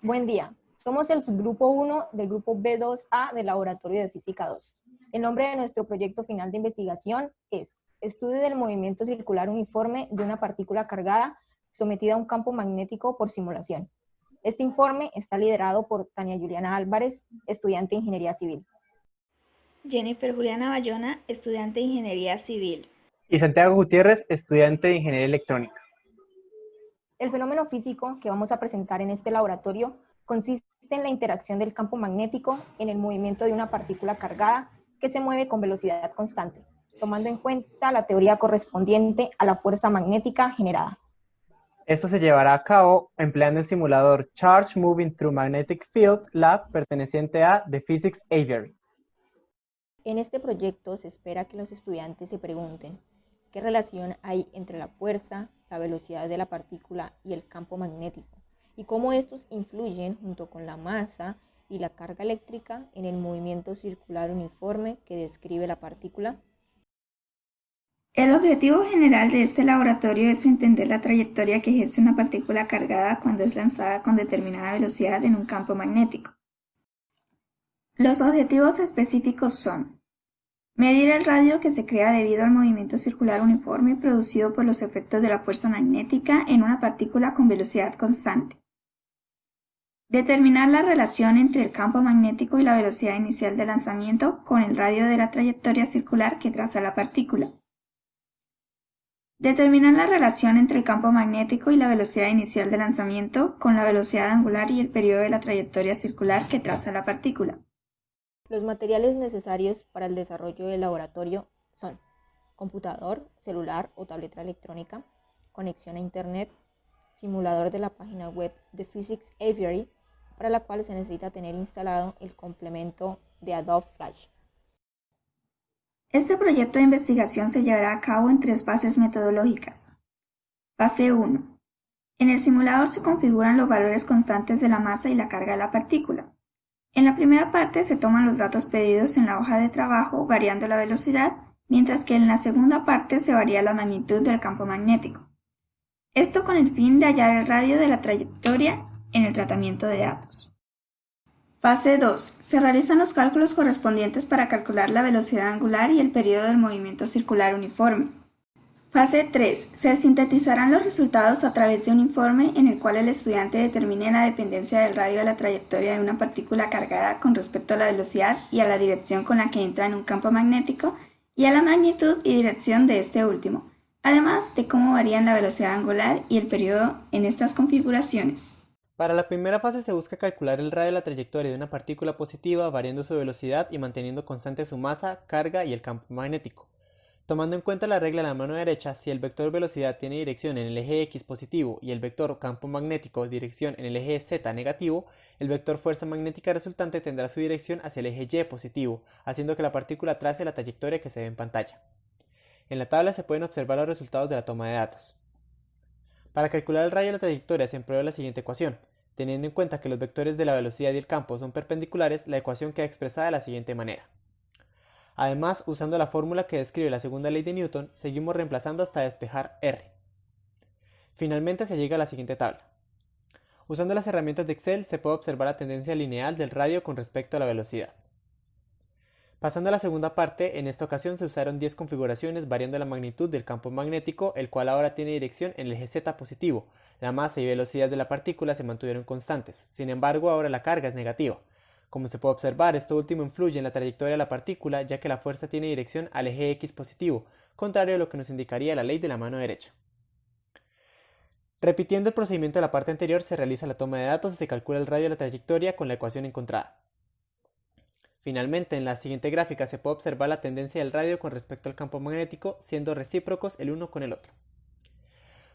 Buen día. Somos el subgrupo 1 del grupo B2A del Laboratorio de Física 2. El nombre de nuestro proyecto final de investigación es Estudio del movimiento circular uniforme de una partícula cargada sometida a un campo magnético por simulación. Este informe está liderado por Tania Juliana Álvarez, estudiante de Ingeniería Civil. Jennifer Juliana Bayona, estudiante de Ingeniería Civil. Y Santiago Gutiérrez, estudiante de Ingeniería Electrónica. El fenómeno físico que vamos a presentar en este laboratorio consiste en la interacción del campo magnético en el movimiento de una partícula cargada que se mueve con velocidad constante, tomando en cuenta la teoría correspondiente a la fuerza magnética generada. Esto se llevará a cabo empleando el simulador Charge Moving Through Magnetic Field Lab perteneciente a The Physics Aviary. En este proyecto se espera que los estudiantes se pregunten qué relación hay entre la fuerza, la velocidad de la partícula y el campo magnético, y cómo estos influyen junto con la masa y la carga eléctrica en el movimiento circular uniforme que describe la partícula. El objetivo general de este laboratorio es entender la trayectoria que ejerce una partícula cargada cuando es lanzada con determinada velocidad en un campo magnético. Los objetivos específicos son medir el radio que se crea debido al movimiento circular uniforme producido por los efectos de la fuerza magnética en una partícula con velocidad constante. Determinar la relación entre el campo magnético y la velocidad inicial de lanzamiento con el radio de la trayectoria circular que traza la partícula. Determinar la relación entre el campo magnético y la velocidad inicial de lanzamiento con la velocidad angular y el periodo de la trayectoria circular que traza la partícula. Los materiales necesarios para el desarrollo del laboratorio son computador, celular o tableta electrónica, conexión a internet, simulador de la página web de Physics Aviary, para la cual se necesita tener instalado el complemento de Adobe Flash. Este proyecto de investigación se llevará a cabo en 3 fases metodológicas. Fase 1. En el simulador se configuran los valores constantes de la masa y la carga de la partícula. En la primera parte se toman los datos pedidos en la hoja de trabajo variando la velocidad, mientras que en la segunda parte se varía la magnitud del campo magnético. Esto con el fin de hallar el radio de la trayectoria en el tratamiento de datos. Fase 2. Se realizan los cálculos correspondientes para calcular la velocidad angular y el periodo del movimiento circular uniforme. Fase 3. Se sintetizarán los resultados a través de un informe en el cual el estudiante determine la dependencia del radio de la trayectoria de una partícula cargada con respecto a la velocidad y a la dirección con la que entra en un campo magnético y a la magnitud y dirección de este último, además de cómo varían la velocidad angular y el periodo en estas configuraciones. Para la primera fase se busca calcular el radio de la trayectoria de una partícula positiva variando su velocidad y manteniendo constante su masa, carga y el campo magnético. Tomando en cuenta la regla de la mano derecha, si el vector velocidad tiene dirección en el eje X positivo y el vector campo magnético dirección en el eje Z negativo, el vector fuerza magnética resultante tendrá su dirección hacia el eje Y positivo, haciendo que la partícula trace la trayectoria que se ve en pantalla. En la tabla se pueden observar los resultados de la toma de datos. Para calcular el radio de la trayectoria se empleó la siguiente ecuación. Teniendo en cuenta que los vectores de la velocidad y el campo son perpendiculares, la ecuación queda expresada de la siguiente manera. Además, usando la fórmula que describe la segunda ley de Newton, seguimos reemplazando hasta despejar R. Finalmente se llega a la siguiente tabla. Usando las herramientas de Excel se puede observar la tendencia lineal del radio con respecto a la velocidad. Pasando a la segunda parte, en esta ocasión se usaron 10 configuraciones variando la magnitud del campo magnético, el cual ahora tiene dirección en el eje Z positivo. La masa y velocidad de la partícula se mantuvieron constantes, sin embargo ahora la carga es negativa. Como se puede observar, esto último influye en la trayectoria de la partícula, ya que la fuerza tiene dirección al eje X positivo, contrario a lo que nos indicaría la ley de la mano derecha. Repitiendo el procedimiento de la parte anterior, se realiza la toma de datos y se calcula el radio de la trayectoria con la ecuación encontrada. Finalmente, en la siguiente gráfica se puede observar la tendencia del radio con respecto al campo magnético, siendo recíprocos el uno con el otro.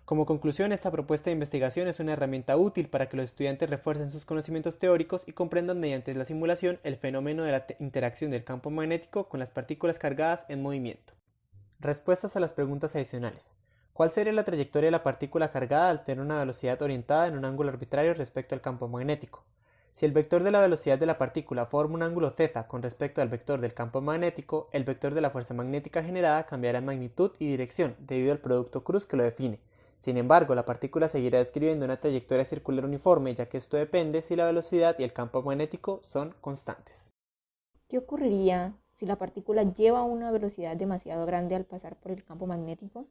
Como conclusión, esta propuesta de investigación es una herramienta útil para que los estudiantes refuercen sus conocimientos teóricos y comprendan mediante la simulación el fenómeno de la interacción del campo magnético con las partículas cargadas en movimiento. Respuestas a las preguntas adicionales. ¿Cuál sería la trayectoria de la partícula cargada al tener una velocidad orientada en un ángulo arbitrario respecto al campo magnético? Si el vector de la velocidad de la partícula forma un ángulo θ con respecto al vector del campo magnético, el vector de la fuerza magnética generada cambiará en magnitud y dirección debido al producto cruz que lo define. Sin embargo, la partícula seguirá describiendo una trayectoria circular uniforme, ya que esto depende si la velocidad y el campo magnético son constantes. ¿Qué ocurriría si la partícula lleva una velocidad demasiado grande al pasar por el campo magnético?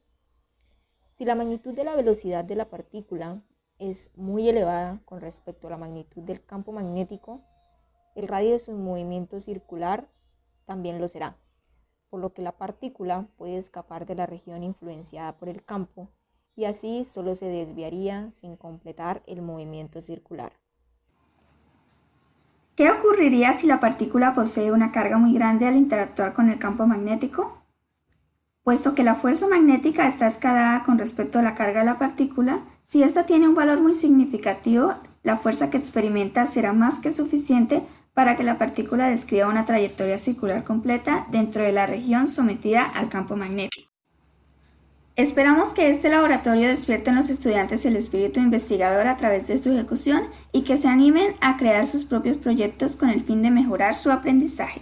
Si la magnitud de la velocidad de la partícula es muy elevada con respecto a la magnitud del campo magnético, el radio de su movimiento circular también lo será, por lo que la partícula puede escapar de la región influenciada por el campo y así solo se desviaría sin completar el movimiento circular. ¿Qué ocurriría si la partícula posee una carga muy grande al interactuar con el campo magnético? Puesto que la fuerza magnética está escalada con respecto a la carga de la partícula, si ésta tiene un valor muy significativo, la fuerza que experimenta será más que suficiente para que la partícula describa una trayectoria circular completa dentro de la región sometida al campo magnético. Esperamos que este laboratorio despierte en los estudiantes el espíritu investigador a través de su ejecución y que se animen a crear sus propios proyectos con el fin de mejorar su aprendizaje.